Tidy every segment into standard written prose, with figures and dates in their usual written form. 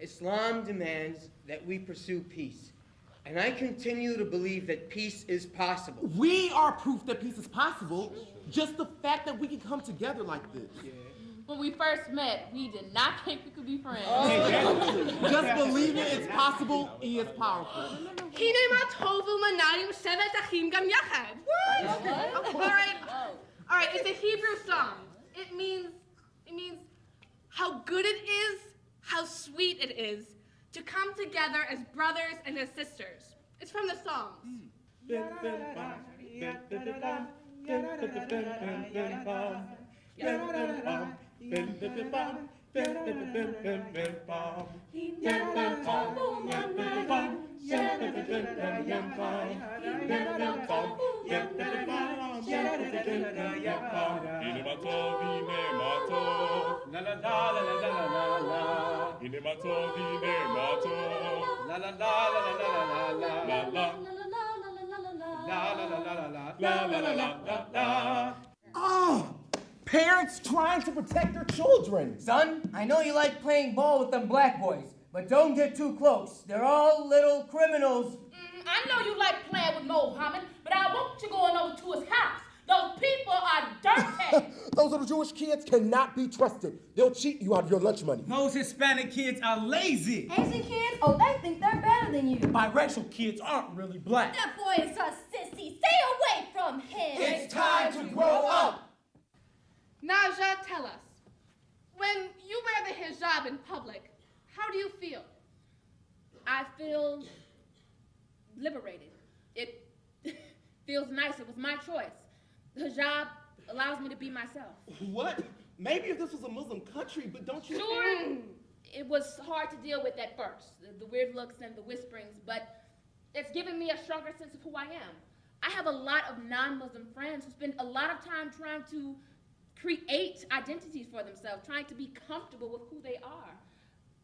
Islam demands that we pursue peace. And I continue to believe that peace is possible. We are proof that peace is possible. Just the fact that we can come together like this. Yeah. When we first met, we did not think we could be friends. Just believing it's possible is powerful. All right, it's a Hebrew song. It means how good it is, how sweet it is to come together as brothers and as sisters. It's from the Psalms. Oh, parents trying to protect their children. Son, I know you like playing ball with them black boys, but don't get too close. They're all little criminals. I know you like playing with Mohammed, but I want you going over to his house. Those people are dirty. Those little Jewish kids cannot be trusted. They'll cheat you out of your lunch money. Those Hispanic kids are lazy. Asian kids? Oh, they think they're better than you. Biracial kids aren't really black. That boy is a sissy. Stay away from him. It's time to grow up. Naja, tell us, when you wear the hijab in public, how do you feel? I feel liberated. It feels nice. It was my choice. The hijab allows me to be myself. What? Maybe if this was a Muslim country, but don't you... Sure. It was hard to deal with at first, the weird looks and the whisperings, but it's given me a stronger sense of who I am. I have a lot of non-Muslim friends who spend a lot of time trying to create identities for themselves, trying to be comfortable with who they are.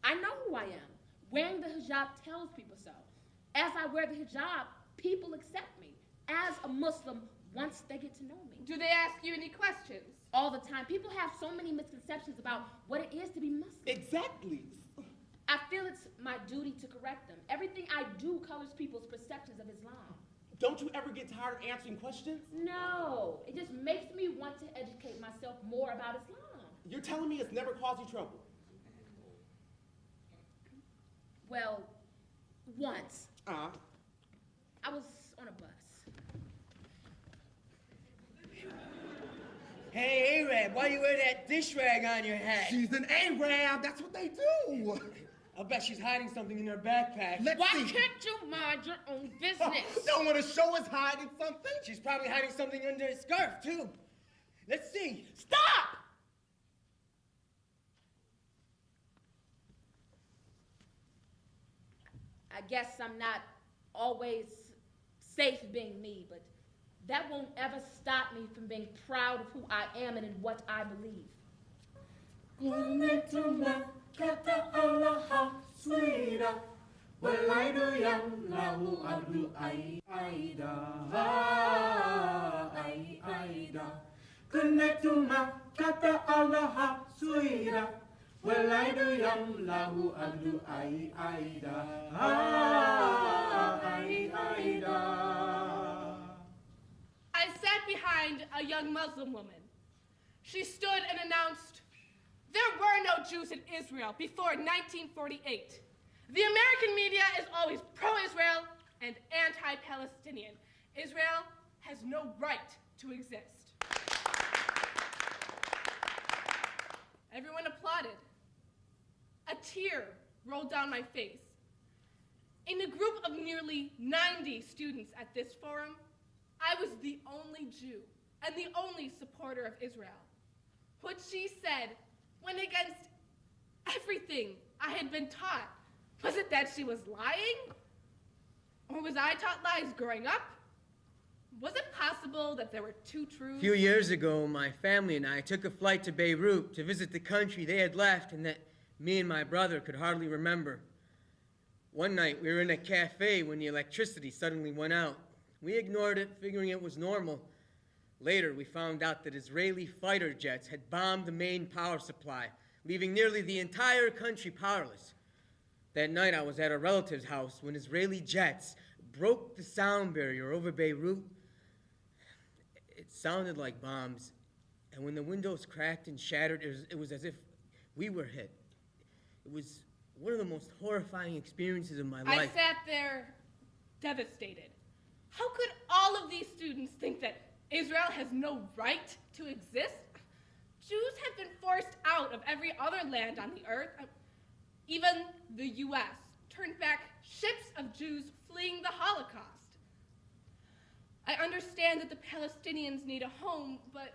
I know who I am. Wearing the hijab tells people so. As I wear the hijab, people accept me as a Muslim once they get to know me. Do they ask you any questions? All the time. People have so many misconceptions about what it is to be Muslim. Exactly. I feel it's my duty to correct them. Everything I do colors people's perceptions of Islam. Don't you ever get tired of answering questions? No, it just makes me want to educate myself more about Islam. You're telling me it's never caused you trouble? Well, once. Uh-huh. I was on a bus. Hey, Arab, why you wear that dish rag on your head? She's an Arab. That's what they do. I'll bet she's hiding something in her backpack. Why can't you mind your own business? Don't want to show us hiding something? She's probably hiding something under her scarf, too. Let's see. Stop! I guess I'm not always safe being me, but that won't ever stop me from being proud of who I am and in what I believe. I sat behind a young Muslim woman. She stood and announced, there were no Jews in Israel before 1948. The American media is always pro-Israel and anti-Palestinian. Israel has no right to exist. Everyone applauded. A tear rolled down my face. In a group of nearly 90 students at this forum, I was the only Jew and the only supporter of Israel. What she said went against everything I had been taught. Was it that she was lying? Or was I taught lies growing up? Was it possible that there were two truths? A few years ago, my family and I took a flight to Beirut to visit the country they had left and that me and my brother could hardly remember. One night, we were in a cafe when the electricity suddenly went out. We ignored it, figuring it was normal. Later, we found out that Israeli fighter jets had bombed the main power supply, leaving nearly the entire country powerless. That night I was at a relative's house when Israeli jets broke the sound barrier over Beirut. It sounded like bombs, and when the windows cracked and shattered, it was as if we were hit. It was one of the most horrifying experiences of my I life. sat there devastated. How could all of these students think that Israel has no right to exist? Jews have been forced out of every other land on the earth. Even the U.S. turned back ships of Jews fleeing the Holocaust. I understand that the Palestinians need a home, but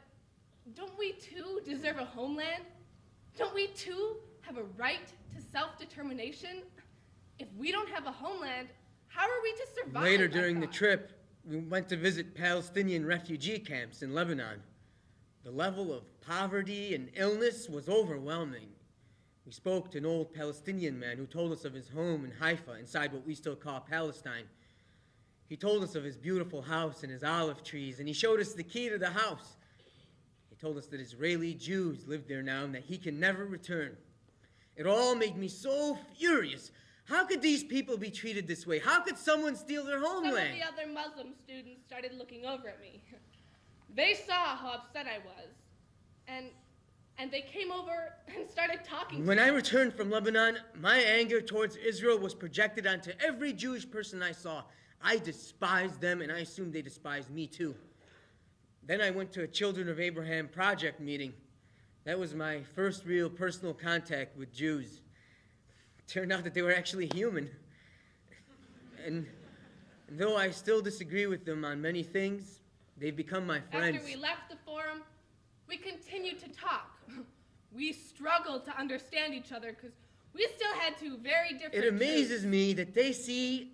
don't we too deserve a homeland? Don't we too have a right to self-determination? If we don't have a homeland, how are we to survive? Later during the trip, we went to visit Palestinian refugee camps in Lebanon. The level of poverty and illness was overwhelming. We spoke to an old Palestinian man who told us of his home in Haifa, inside what we still call Palestine. He told us of his beautiful house and his olive trees, and he showed us the key to the house. He told us that Israeli Jews lived there now and that he can never return. It all made me so furious. How could these people be treated this way? How could someone steal their homeland? Some of the other Muslim students started looking over at me. They saw how upset I was, and they came over and started talking to When me. I returned from Lebanon, my anger towards Israel was projected onto every Jewish person I saw. I despised them, and I assumed they despised me too. Then I went to a Children of Abraham project meeting. That was my first real personal contact with Jews. It turned out that they were actually human. And though I still disagree with them on many things, they've become my friends. After we left the forum, we continued to talk. We struggled to understand each other because we still had two very different It amazes truths. me that they see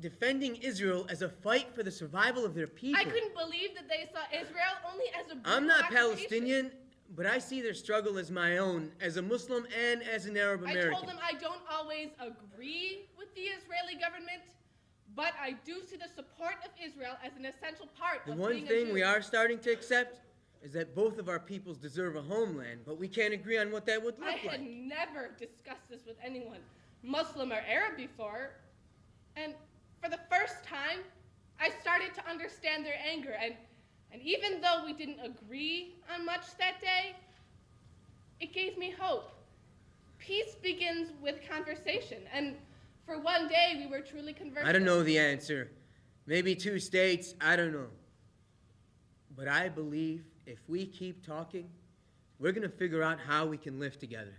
defending Israel as a fight for the survival of their people. I couldn't believe that they saw Israel only as a brutal I'm not occupation. Palestinian, but I see their struggle as my own, as a Muslim and as an Arab I American. told them I don't always agree with the Israeli government, but I do see the support of Israel as an essential part The of one being a thing Jew. we are starting to accept is that both of our peoples deserve a homeland, but we can't agree on what that would I look had like. never discussed this with anyone, Muslim or Arab, before, and for the first time, I started to understand their anger, and even though we didn't agree on much that day, it gave me hope. Peace begins with conversation, and for one day we were truly conversing. I don't know the answer. Maybe 2 states, I don't know. But I believe if we keep talking, we're going to figure out how we can live together.